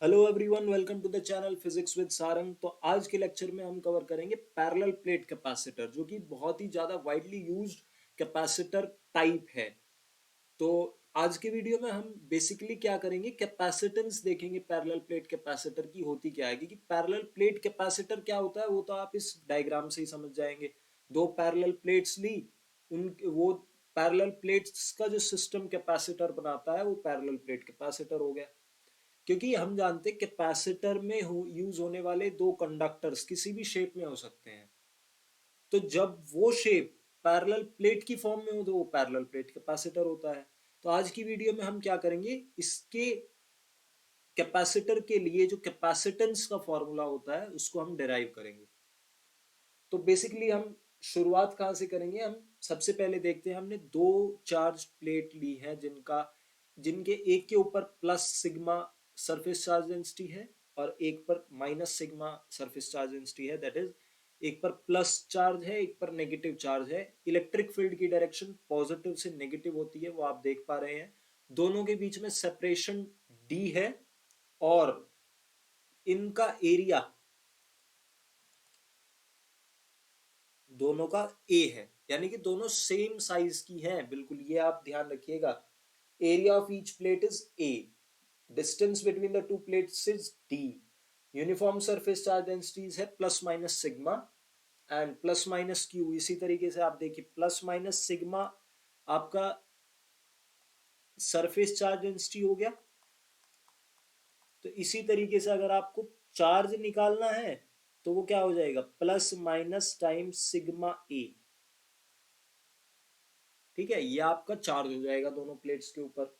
Hello everyone, welcome to the channel physics with Sarang. तो आज के लेक्चर में हम कवर करेंगे पैरेलल प्लेट कैपेसिटर, जो कि बहुत ही ज़्यादा वाइडली यूज्ड कैपेसिटर टाइप है। तो आज के वीडियो में हम बेसिकली क्या करेंगे, कैपेसिटेंस देखेंगे पैरेलल प्लेट कैपेसिटर की होती क्या है। क्योंकि पैरेलल प्लेट कैपेसिटर क्या होता है वो तो आप इस डायग्राम से ही समझ जाएंगे। दो पैरेलल प्लेट्स ली, उन वो पैरेलल प्लेट्स का जो सिस्टम कैपेसिटर बनाता है वो पैरेलल प्लेट कैपेसिटर हो गया। क्योंकि हम जानते हैं कैपेसिटर में यूज होने वाले दो कंडक्टर्स किसी भी शेप में हो सकते हैं। तो जब वो शेप पैरेलल प्लेट की फॉर्म में हो तो वो पैरेलल प्लेट कैपेसिटर होता है। तो आज की वीडियो में हम क्या करेंगे, इसके कैपेसिटर के लिए जो कैपेसिटेंस का फॉर्मूला होता है उसको हम डिराइव करेंगे। तो बेसिकली हम शुरुआत कहाँ से करेंगे, हम सबसे पहले देखते हैं। हमने दो चार्ज प्लेट ली है जिनके एक के ऊपर plus sigma surface charge density है और एक पर minus sigma surface charge density है। दैट इज, एक पर प्लस चार्ज है, एक पर नेगेटिव चार्ज है। इलेक्ट्रिक फील्ड की डायरेक्शन पॉजिटिव से नेगेटिव होती है, वो आप देख पा रहे हैं। दोनों के बीच में सेपरेशन डी है और इनका एरिया दोनों का ए है, यानी कि दोनों सेम साइज की हैं। बिल्कुल, ये आप ध्यान रखिएगा। Area of each plate is A, distance between the two plates is D, uniform surface charge densities है plus minus sigma and plus minus Q. इसी तरीके से आप देखिए, प्लस माइनस सिग्मा आपका सरफेस चार्ज डेंसिटी हो गया। तो इसी तरीके से अगर आपको चार्ज निकालना है तो वो क्या हो जाएगा, प्लस माइनस टाइम्स सिग्मा ए। ठीक है, ये आपका चार्ज हो जाएगा दोनों प्लेट्स के ऊपर।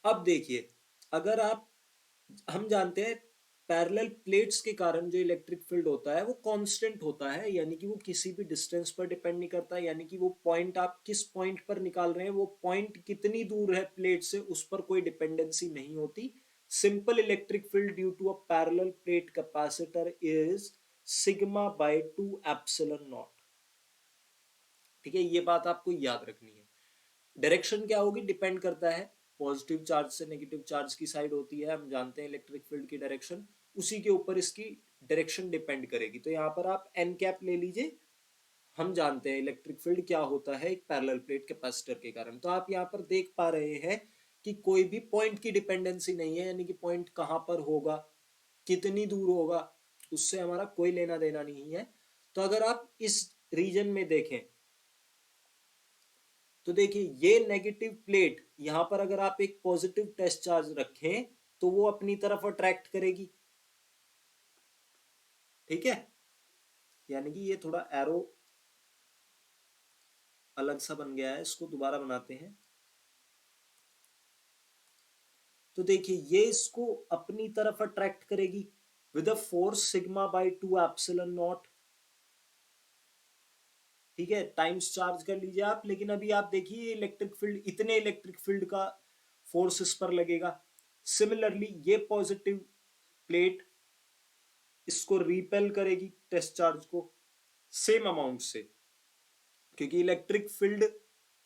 अब देखिए, अगर आप हम जानते हैं पैरेलल प्लेट्स के कारण जो इलेक्ट्रिक फील्ड होता है वो कांस्टेंट होता है, यानी कि वो किसी भी डिस्टेंस पर डिपेंड नहीं करता। यानी कि वो पॉइंट आप किस पॉइंट पर निकाल रहे हैं, वो पॉइंट कितनी दूर है प्लेट से, उस पर कोई डिपेंडेंसी नहीं होती। Simple electric field due to a parallel plate capacitor is sigma by 2 epsilon nought. ठीक है, ये बात आपको याद रखनी है। डायरेक्शन क्या होगी, डिपेंड करता है पॉजिटिव चार्ज से नेगेटिव चार्ज की साइड होती है। हम जानते हैं इलेक्ट्रिक फील्ड की डायरेक्शन, उसी के ऊपर इसकी डायरेक्शन डिपेंड करेगी। तो यहाँ पर आप एन कैप ले लीजिए। हम जानते हैं इलेक्ट्रिक फील्ड क्या होता है एक पैरेलल प्लेट कैपेसिटर के कारण। तो आप यहाँ पर देख पा रहे हैं कि कोई भी पॉइंट की डिपेंडेंसी नहीं है, यानी कि पॉइंट कहाँ पर होगा, कितनी दूर होगा, उससे हमारा कोई लेना देना नहीं है। तो अगर आप इस रीजन में देखें तो देखिए, ये नेगेटिव प्लेट यहां पर अगर आप एक पॉजिटिव टेस्ट चार्ज रखें तो वो अपनी तरफ अट्रैक्ट करेगी। ठीक है, यानी कि ये थोड़ा एरो अलग सा बन गया है, इसको दोबारा बनाते हैं। तो देखिए, ये इसको अपनी तरफ अट्रैक्ट करेगी with a force sigma by 2 epsilon nought. ठीक है, टाइम्स चार्ज कर लीजिए आप। लेकिन अभी आप देखिए इलेक्ट्रिक फील्ड, इतने इलेक्ट्रिक फील्ड का फोर्स इस पर लगेगा। सिमिलरली ये पॉजिटिव प्लेट इसको रिपेल करेगी टेस्ट चार्ज को सेम अमाउंट से। क्योंकि electric field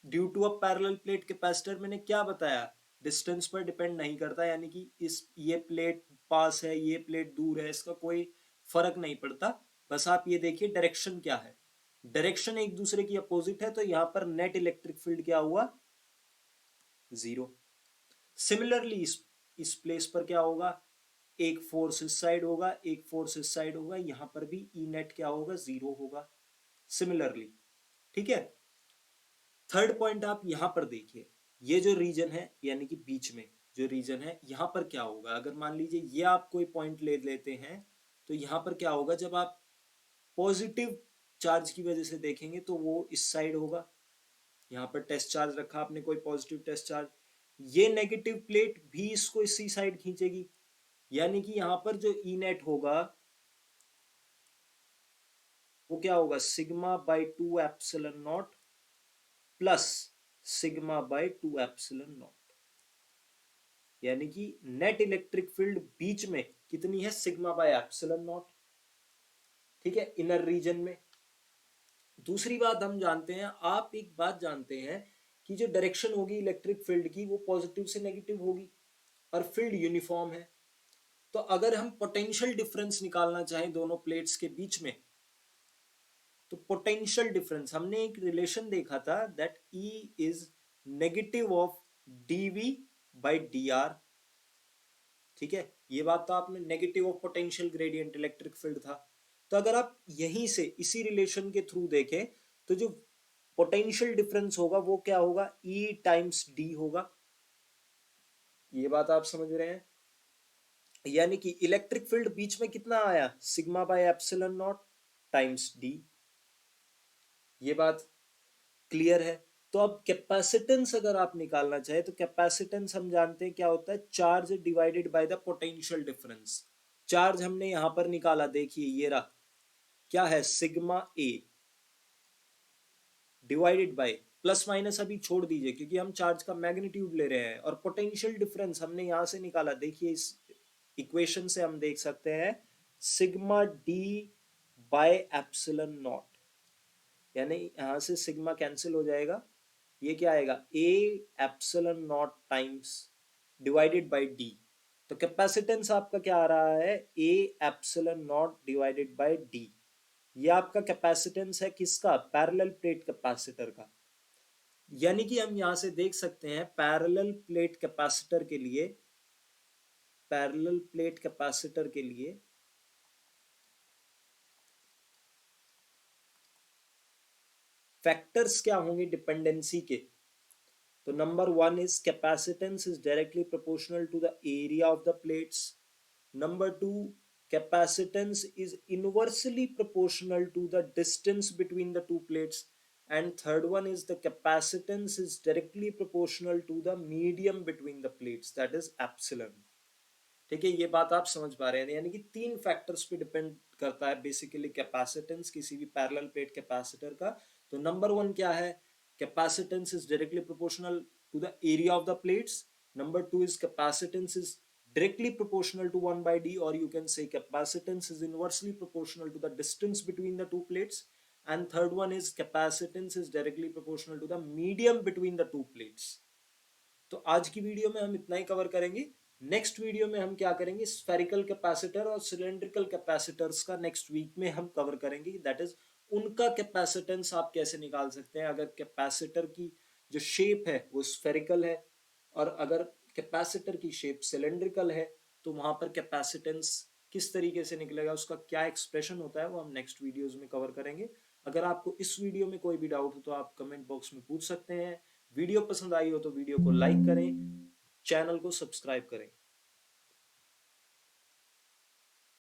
due to a parallel plate capacitor, मैंने क्या बताया, डिस्टेंस पर डिपेंड नहीं करता। यानी कि इस ये प्लेट पास है, ये प्लेट दूर है, इसका कोई फर्क नहीं पड़ता। बस आप ये देखिए डायरेक्शन क्या है, डायरेक्शन एक दूसरे की अपोजिट है, तो यहां पर नेट इलेक्ट्रिक फील्ड क्या हुआ, जीरो। सिमिलरली इस प्लेस पर क्या होगा, एक फोर्स इस साइड होगा, एक फोर्स इस साइड होगा, यहां पर भी ई नेट क्या होगा, जीरो होगा सिमिलरली। ठीक है, थर्ड पॉइंट आप यहां पर देखिए, ये जो रीजन है यानी कि बीच में जो रीजन है, यहां पर क्या होगा। अगर मान लीजिए ये आप कोई पॉइंट ले लेते हैं तो यहां पर क्या होगा, जब आप पॉजिटिव चार्ज की वजह से देखेंगे तो वो इस साइड होगा। यहाँ पर टेस्ट चार्ज रखा आपने, कोई पॉजिटिव टेस्ट चार्ज, ये नेगेटिव प्लेट भी इसको इसी साइड खींचेगी। यानी कि यहां पर जो ई नेट होगा वो क्या होगा, sigma by 2 epsilon not plus sigma by 2 epsilon not. यानी कि नेट इलेक्ट्रिक फील्ड बीच में कितनी है, सिग्मा बाय एप्सिलॉन नॉट। ठीक है, इनर रीजन में। दूसरी बात हम जानते हैं, आप एक बात जानते हैं कि जो डायरेक्शन होगी इलेक्ट्रिक फील्ड की वो पॉजिटिव से नेगेटिव होगी। और फील्ड यूनिफॉर्म है। तो अगर हम पोटेंशियल डिफरेंस निकालना चाहें दोनों प्लेट्स के बीच में, तो पोटेंशियल डिफरेंस हमने एक रिलेशन देखा था that E is negative of dV by dr। ठीक है, ये बात तो आपने, negative of potential gradient electric field था। तो अगर आप यहीं से इसी रिलेशन के थ्रू देखें तो जो पोटेंशियल डिफरेंस होगा वो क्या होगा, E टाइम्स D होगा। ये बात आप समझ रहे हैं, यानी कि इलेक्ट्रिक फील्ड बीच में कितना आया, sigma by epsilon not times D. ये बात क्लियर है। तो अब कैपेसिटेंस अगर आप निकालना चाहे तो कैपेसिटेंस हम जानते हैं क्या होता है, charge divided by the potential difference. Charge हमने यहां पर निकाला, देखिए ये रहा, क्या है, sigma A divided by, plus minus अभी छोड़ दीजिए क्योंकि हम चार्ज का मैग्नीट्यूड ले रहे हैं, और पोटेंशियल डिफरेंस हमने यहां से निकाला, देखिए इस इक्वेशन से हम देख सकते हैं sigma D by epsilon not, यानी यहां से सिग्मा कैंसिल हो जाएगा, ये क्या आएगा, A epsilon not times divided by D. तो कैपेसिटेंस आपका क्या आ रहा है, A epsilon not divided by D. ये आपका कैपेसिटेंस है किसका, पैरेलल प्लेट कैपेसिटर का। यानी कि हम यहां से देख सकते हैं पैरेलल प्लेट कैपेसिटर के लिए, पैरेलल प्लेट कैपेसिटर के लिए फैक्टर्स क्या होंगे डिपेंडेंसी के। तो number one is capacitance is directly proportional to the area of the plates. Number two, capacitance is inversely proportional to the distance between the two plates, and third one is the capacitance is directly proportional to the medium between the plates, that is epsilon। ठीक है, ये बात आप समझ पा रहे हैं, यानी कि तीन फैक्टर्स पे डिपेंड करता है बेसिकली कैपेसिटेंस किसी भी पैरेलल प्लेट कैपेसिटर का। तो नंबर वन क्या है, capacitance is directly proportional to the area of the plates. Number two is capacitance is directly proportional to 1 by d, or you can say capacitance is inversely proportional to the distance between the two plates, and third one is capacitance is directly proportional to the medium between the two plates। तो आज की video में हम इतना ही cover करेंगे। Next video में हम क्या करेंगे, स्फेरिकल कैपेसिटर और सिलेंड्रिकल कैपेसिटर्स का नेक्स्ट वीक में हम कवर करेंगे, दैट इज उनका कैपेसिटेंस आप कैसे निकाल सकते हैं अगर कैपेसिटर की जो शेप है वो स्फेरिकल है, और अगर कैपेसिटर की शेप सिलेंड्रिकल है तो वहां पर कैपेसिटेंस किस तरीके से निकलेगा, उसका क्या एक्सप्रेशन होता है, वो हम नेक्स्ट वीडियोस में कवर करेंगे। अगर आपको इस वीडियो में कोई भी डाउट हो तो आप कमेंट बॉक्स में पूछ सकते हैं। वीडियो पसंद आई हो तो वीडियो को लाइक करें, चैनल को सब्सक्राइब करें।